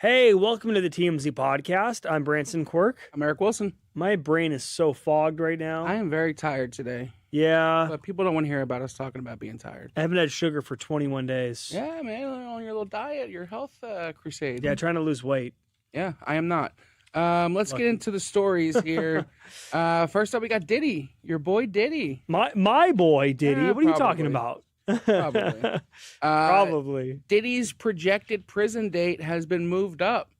Hey, welcome to the TMZ podcast. I'm Branson Quirk. I'm Eric Wilson. My brain is so fogged right now. I am very tired today. Yeah. But people don't want to hear about us talking about being tired. I haven't had sugar for 21 days. Yeah, man, on your little diet, your health crusade. Yeah, trying to lose weight. Yeah, I am not. Let's get into the stories here. First up, we got Diddy, your boy Diddy. My boy Diddy. Yeah, what are you talking about? Probably. Probably. Diddy's projected prison date has been moved up.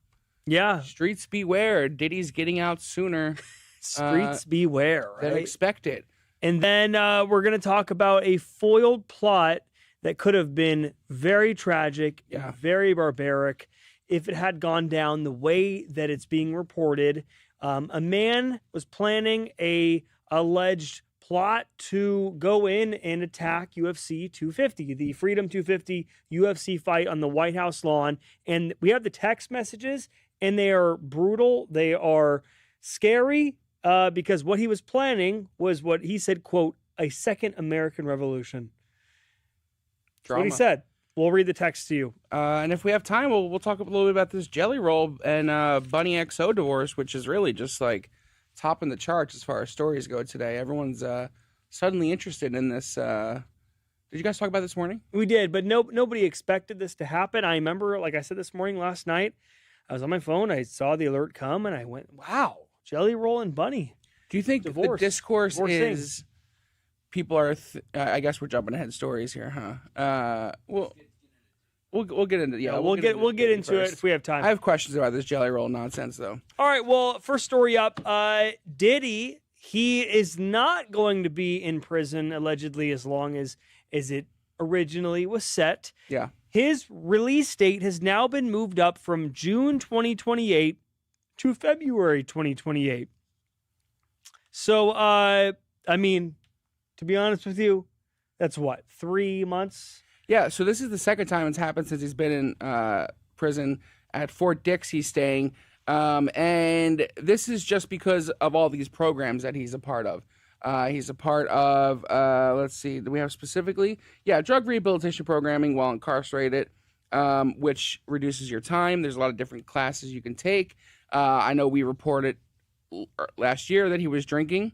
Yeah. Streets beware. Diddy's getting out sooner. Streets beware, right? Than expected. And then we're going to talk about a foiled plot that could have been very tragic, and very barbaric if it had gone down the way that it's being reported. A man was planning a alleged plot to go in and attack UFC 250, the Freedom 250 UFC fight on the White House lawn. And we have the text messages, and they are brutal. They are scary because what he was planning was what he said, quote, a second American Revolution. That's what he said. We'll read the text to you. And if we have time, we'll talk a little bit about this Jelly Roll and Bunny XO divorce, which is really just like topping the charts as far as stories go today. Everyone's suddenly interested in this. Did you guys talk about this morning? We did, but nobody expected this to happen. I remember, like I said this morning, last night, I was on my phone. I saw the alert come, and I went, wow, Jelly Roll and Bunny. Do you think Divorce. the discourse Divorcing. is people are, I guess we're jumping ahead stories here, huh? We'll get into we'll get into it if we have time. I have questions about this Jelly Roll nonsense, though. All right, well, first story up. Diddy, he is not going to be in prison allegedly as long as it originally was set. Yeah. His release date has now been moved up from June 2028 to February 2028. So, I mean, to be honest with you, that's what, 3 months? Yeah, so this is the second time it's happened since he's been in prison. At Fort Dix he's staying. And this is just because of all these programs that he's a part of. He's a part of, let's see, do we have specifically? Yeah, drug rehabilitation programming while incarcerated, which reduces your time. There's a lot of different classes you can take. I know we reported last year that he was drinking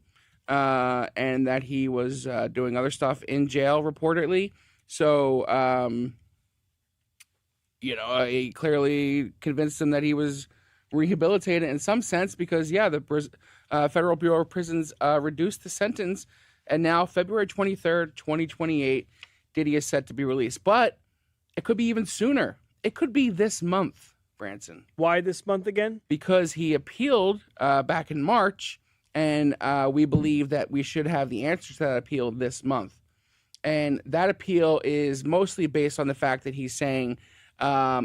and that he was doing other stuff in jail reportedly. So, he clearly convinced him that he was rehabilitated in some sense because, the Federal Bureau of Prisons reduced the sentence, and now February 23rd, 2028, Diddy is set to be released. But it could be even sooner. It could be this month, Branson. Why this month again? Because he appealed back in March, and we believe that we should have the answer to that appeal this month. And that appeal is mostly based on the fact that he's saying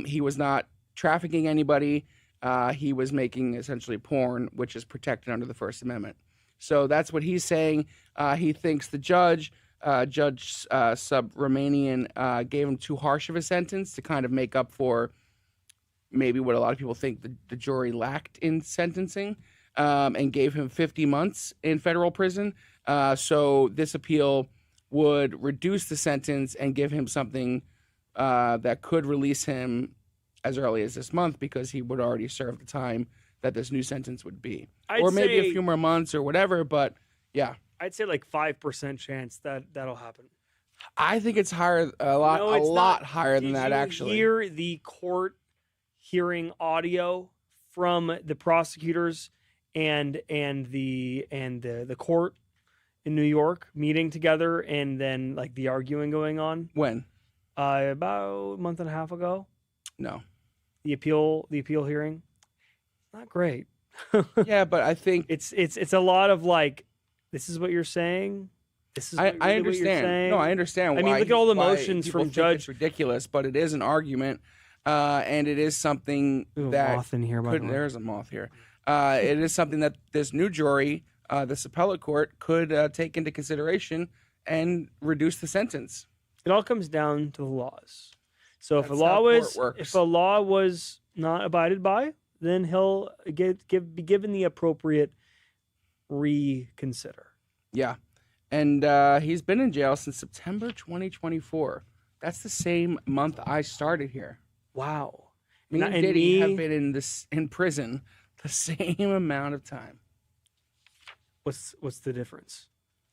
he was not trafficking anybody. He was making essentially porn, which is protected under the First Amendment. So that's what he's saying. He thinks the Judge Sub-Romanian, gave him too harsh of a sentence to kind of make up for maybe what a lot of people think the jury lacked in sentencing, and gave him 50 months in federal prison. So this appeal would reduce the sentence and give him something that could release him as early as this month because he would already serve the time that this new sentence would be. Or maybe a few more months or whatever, but yeah. I'd say like 5% chance that'll happen. I think it's higher, a lot higher than that, actually. Did you hear the court hearing audio from the prosecutors and the court in New York meeting together, and then like the arguing going on? When? About a month and a half ago. No. The appeal hearing. Not great. Yeah, but I think it's a lot of like, this is what you're saying. This is I understand. What you're saying. No, I understand. I mean, look at all the motions people from think Judge. It's ridiculous, but it is an argument, and it is something that moth in here. There is a moth here. It is something that this new jury, this appellate court, could take into consideration and reduce the sentence. It all comes down to the laws. So That's if a law was not abided by, then he'll be given the appropriate reconsider. Yeah, and he's been in jail since September 2024. That's the same month I started here. Wow. Me and Diddy have been in prison the same amount of time. What's the difference?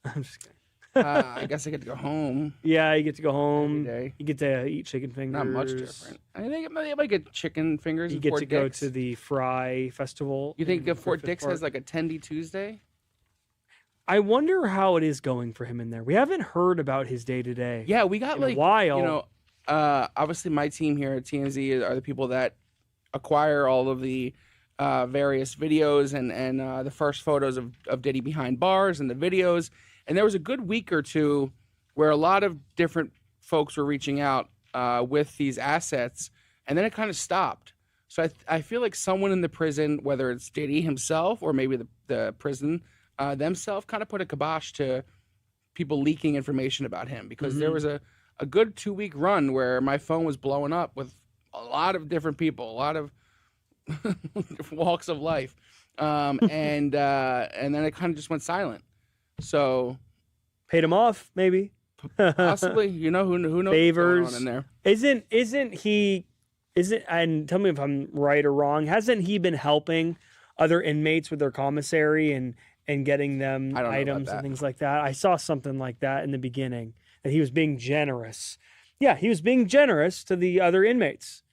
I'm just kidding. I guess I get to go home. Yeah, you get to go home. Every day. You get to eat chicken fingers. Not much different. I think they might get chicken fingers. You get to go to the Fry Festival. You think Fort Dix has like a Tendy Tuesday? I wonder how it is going for him in there. We haven't heard about his day to day. Yeah, we got a while. You know, obviously my team here at TMZ are the people that acquire all of the various videos and the first photos of Diddy behind bars and the videos. And there was a good week or two where a lot of different folks were reaching out with these assets, and then it kind of stopped. So I feel like someone in the prison, whether it's Diddy himself or maybe the prison themselves, kind of put a kibosh to people leaking information about him, because there was a good 2-week run where my phone was blowing up with a lot of different people, a lot of walks of life, and then it kind of just went silent. So, paid him off, maybe. Possibly. You know, who knows favors. What's going on in there. Isn't he? And tell me if I'm right or wrong. Hasn't he been helping other inmates with their commissary and getting them items and things like that? I saw something like that in the beginning, that he was being generous. Yeah, he was being generous to the other inmates.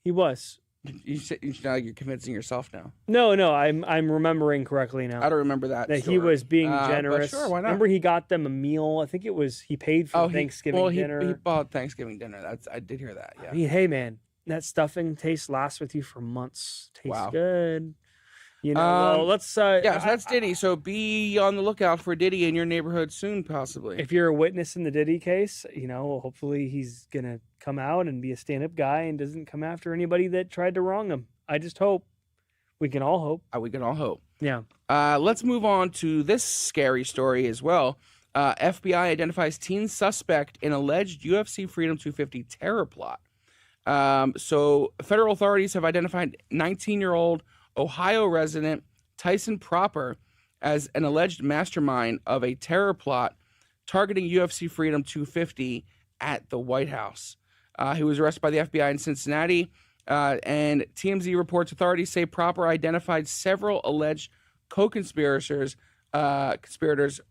He was. You sound like you're convincing yourself now. No, I'm remembering correctly now. I don't remember that. That story. He was being generous. Sure, why not? Remember, he got them a meal. I think it was he paid for Thanksgiving dinner. He bought Thanksgiving dinner. I did hear that. Yeah. I mean, hey man, that stuffing lasts with you for months. Tastes good. You know, well, let's. So that's Diddy. So be on the lookout for Diddy in your neighborhood soon, possibly. If you're a witness in the Diddy case, you know, hopefully he's gonna come out and be a stand-up guy and doesn't come after anybody that tried to wrong him. I just hope. We can all hope. We can all hope. Yeah. Let's move on to this scary story as well. FBI identifies teen suspect in alleged UFC Freedom 250 terror plot. So federal authorities have identified 19-year-old Ohio resident Tyson Proper as an alleged mastermind of a terror plot targeting UFC Freedom 250 at the White House. He was arrested by the FBI in Cincinnati, and TMZ reports authorities say Proper identified several alleged co-conspirators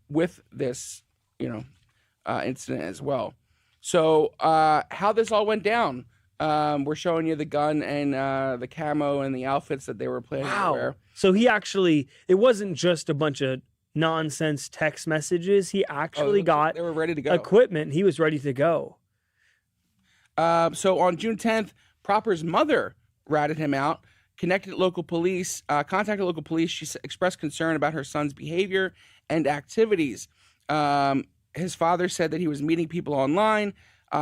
with this, incident as well. So how this all went down. We're showing you the gun and the camo and the outfits that they were planning to wear. So it wasn't just a bunch of nonsense text messages. He actually they were ready to go. Equipment. He was ready to go. So on June 10th, Proper's mother ratted him out, contacted local police. She expressed concern about her son's behavior and activities. His father said that he was meeting people online.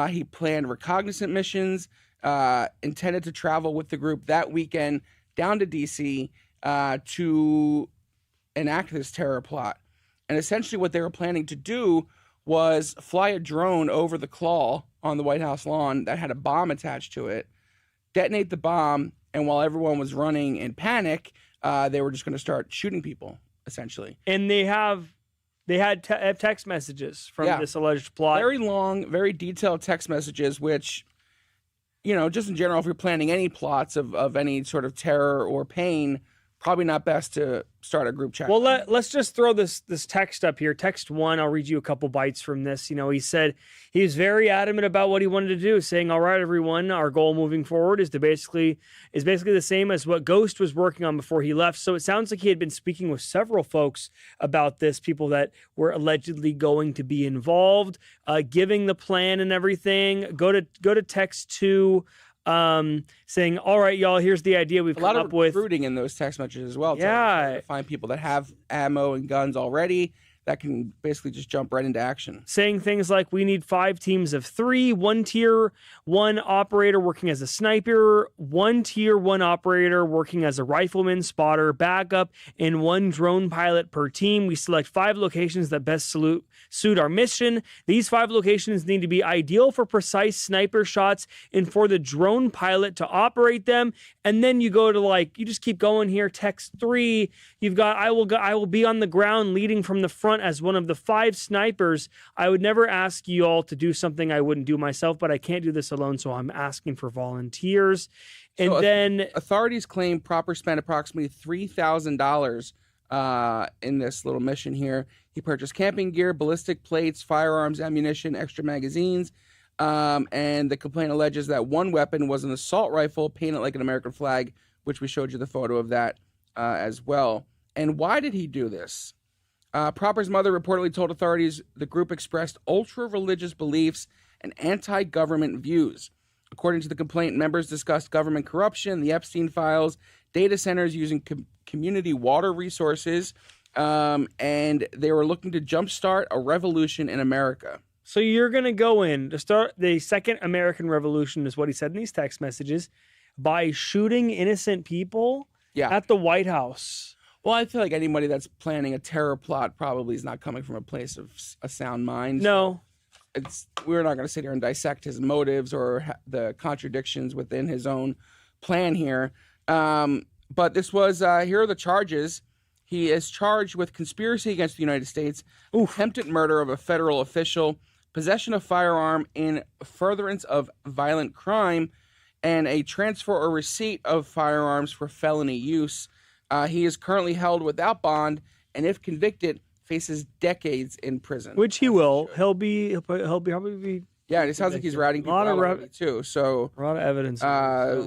He planned reconnaissance missions, intended to travel with the group that weekend down to D.C. To enact this terror plot. And essentially what they were planning to do was fly a drone over the claw on the White House lawn that had a bomb attached to it, detonate the bomb, and while everyone was running in panic, they were just going to start shooting people, essentially. And they had text messages from this alleged plot. Very long, very detailed text messages, which, just in general, if you're planning any plots of any sort of terror or pain, probably not best to start a group chat. Well, let's just throw this text up here. Text 1, I'll read you a couple bites from this. He said he was very adamant about what he wanted to do, saying, all right, everyone, our goal moving forward is basically the same as what Ghost was working on before he left. So it sounds like he had been speaking with several folks about this, people that were allegedly going to be involved, giving the plan and everything. Go to text 2. Saying, all right, y'all, here's the idea we've come up with. A lot of recruiting in those text messages as well. Yeah. To find people that have ammo and guns already that can basically just jump right into action. Saying things like, we need 5 teams of 3, 1 tier 1 operator working as a sniper, 1 tier 1 operator working as a rifleman, spotter, backup, and 1 drone pilot per team. We select 5 locations that best suit our mission. These 5 locations need to be ideal for precise sniper shots and for the drone pilot to operate them. And then you go to you just keep going here. Text 3, you've got, I will be on the ground leading from the front front as one of the 5 snipers. I would never ask you all to do something I wouldn't do myself, but I can't do this alone, so I'm asking for volunteers. And So then authorities claim Proper spent approximately $3,000 in this little mission here. He purchased camping gear, ballistic plates, firearms, ammunition, extra magazines. And the complaint alleges that one weapon was an assault rifle painted like an American flag, which we showed you the photo of that as well. And why did he do this? Proper's mother reportedly told authorities the group expressed ultra-religious beliefs and anti-government views. According to the complaint, members discussed government corruption, the Epstein files, data centers using community water resources, and they were looking to jumpstart a revolution in America. So you're going to go in to start the second American Revolution, is what he said in these text messages, by shooting innocent people at the White House. Well, I feel like anybody that's planning a terror plot probably is not coming from a place of a sound mind. No. We're not going to sit here and dissect his motives or the contradictions within his own plan here. But this was, here are the charges. He is charged with conspiracy against the United States, attempted murder of a federal official, possession of firearm in furtherance of violent crime, and a transfer or receipt of firearms for felony use. He is currently held without bond, and if convicted, faces decades in prison. Which he will. He'll probably be. Yeah, and it sounds like he's ratting people out already too. So a lot of evidence.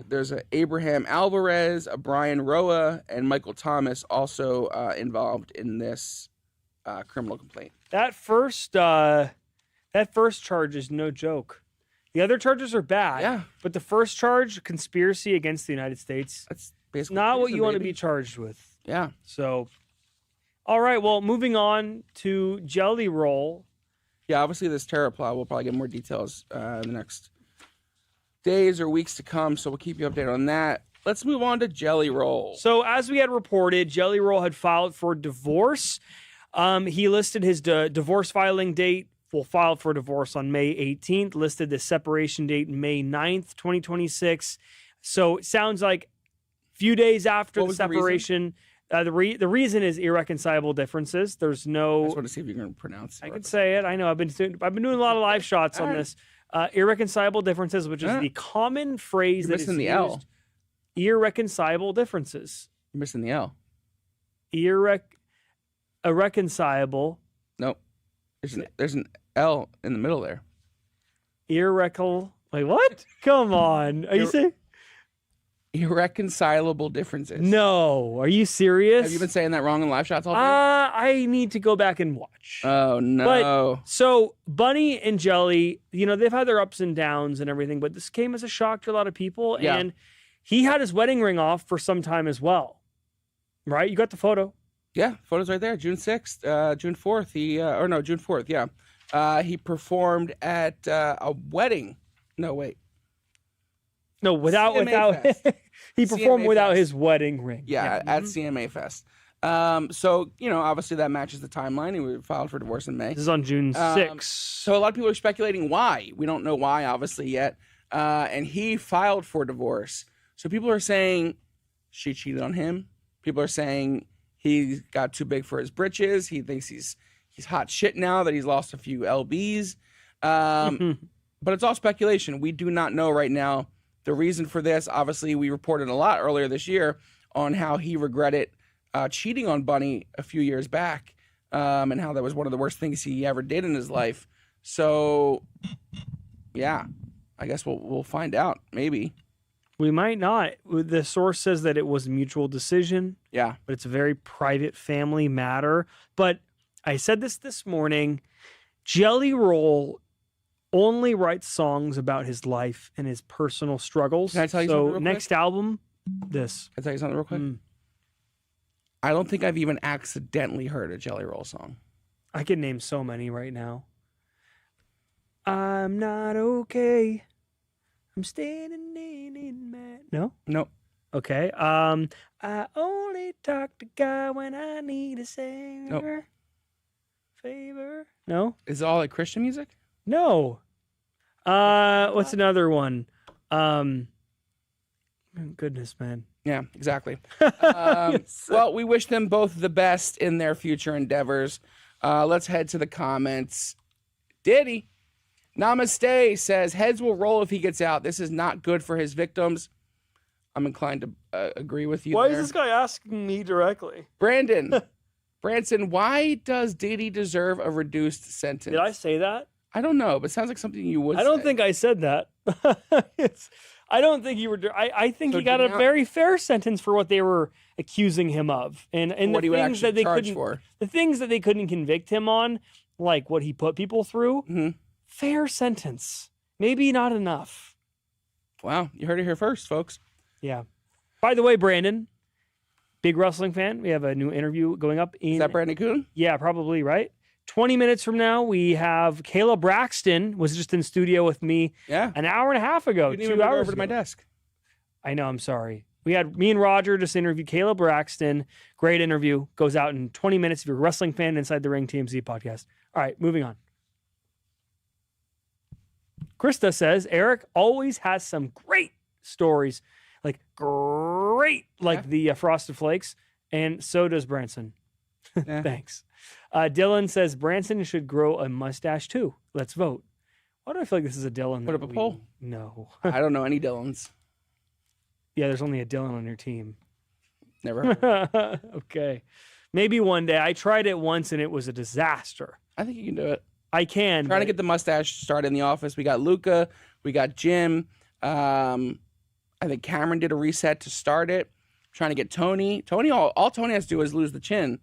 There's a Abraham Alvarez, a Brian Roa, and Michael Thomas also involved in this criminal complaint. That first charge is no joke. The other charges are bad, but the first charge, conspiracy against the United States, that's basically not what you want to be charged with. Yeah. So, all right. Well, moving on to Jelly Roll. Yeah, obviously this terror plot, we'll probably get more details in the next days or weeks to come, so we'll keep you updated on that. Let's move on to Jelly Roll. So as we had reported, Jelly Roll had filed for divorce. He listed his divorce filing date, filed for divorce on May 18th, listed the separation date May 9th, 2026. So it sounds like a few days after the separation. The reason is irreconcilable differences. There's no. I just want to see if you can pronounce it. I can say it. I know. I've been doing a lot of live shots on this. Irreconcilable differences, which is the common phrase that is used. L. Irreconcilable differences. You're missing the L. Irreconcilable. Nope. There's an L in the middle there. Wait, what? Come on. Are you saying? Irreconcilable differences. No. Are you serious? Have you been saying that wrong in live shots all day? I need to go back and watch. Oh, no. So Bunny and Jelly, they've had their ups and downs and everything, but this came as a shock to a lot of people. Yeah. And he had his wedding ring off for some time as well. Right? You got the photo. Yeah, photo's right there. June 6th, June 4th. June 4th, yeah. He performed at a wedding. No, wait. No, without he performed CMA without Fest. his wedding ring. Yeah, at CMA Fest. So, obviously that matches the timeline. He filed for divorce in May. This is on June 6th. So a lot of people are speculating why. We don't know why, obviously, yet. And he filed for divorce. So people are saying she cheated on him. People are saying he got too big for his britches. He thinks he's hot shit now that he's lost a few lbs. But it's all speculation. We do not know right now the reason for this. Obviously, we reported a lot earlier this year on how he regretted cheating on Bunny a few years back, and how that was one of the worst things he ever did in his life. So, yeah, I guess we'll find out. Maybe. We might not. The source says that it was a mutual decision. Yeah. But it's a very private family matter. But I said this morning, Jelly Roll only writes songs about his life and his personal struggles. Can I tell you something real quick? Next album, this. Can I tell you something real quick? I don't think I've even accidentally heard a Jelly Roll song. I can name so many right now. I'm not okay. I'm standing in my... No? Nope. Okay. I only talk to God when I need a savior. Nope. Favor? No? Is it all like Christian music? No. What's another one? Goodness, man. Yeah, exactly. Well, we wish them both the best in their future endeavors. Let's head to the comments. Diddy, Namaste, says, heads will roll if he gets out. This is not good for his victims. I'm inclined to agree with you. Why there. is this guy asking me directly? Brandon, Branson, why does Diddy deserve a reduced sentence? Did I say that? I don't know, but it sounds like something you would I don't say. think I said that. I don't think you were. I think So he got a very fair sentence for what they were accusing him of, and what the he would things that actually they charge couldn't, for. the things that they couldn't convict him on, like what he put people through. Mm-hmm. Fair sentence, maybe not enough. Wow, you heard it here first, folks. Yeah. By the way, Brandon, big wrestling fan. We have a new interview going up. Is that Brandon Kuhn? Yeah, probably, right? 20 minutes from now, we have Kayla Braxton was just in studio with me an hour and a half ago, You didn't 2 even hours over to my ago. desk. I know, I'm sorry. We had me and Roger just interviewed Kayla Braxton. Great interview. Goes out in 20 minutes if you're a wrestling fan, Inside the Ring TMZ podcast. All right, moving on. Krista says, Eric always has some great stories, like the Frosted Flakes, and so does Branson. Yeah. Thanks. Dylan says, Branson should grow a mustache too. Let's vote. Why do I feel like this is a Dylan? Put up a poll. No. I don't know any Dylans. Yeah, there's only a Dylan on your team. Never heard. Okay. Maybe one day. I tried it once and it was a disaster. I think you can do it. I can. Trying to get the mustache started in the office. We got Luca. We got Jim. I think Cameron did a reset to start it. Trying to get Tony. Tony, all Tony has to do is lose the chin.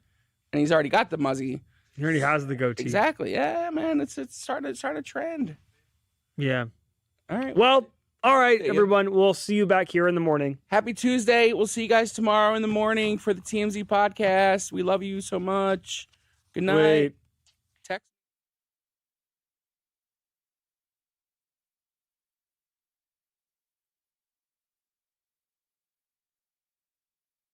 And he's already got the muzzy. He already has the goatee. Exactly. Yeah, man. It's starting a trend. Yeah. All right. Well, all right, everyone. We'll see you back here in the morning. Happy Tuesday. We'll see you guys tomorrow in the morning for the TMZ podcast. We love you so much. Good night. Wait.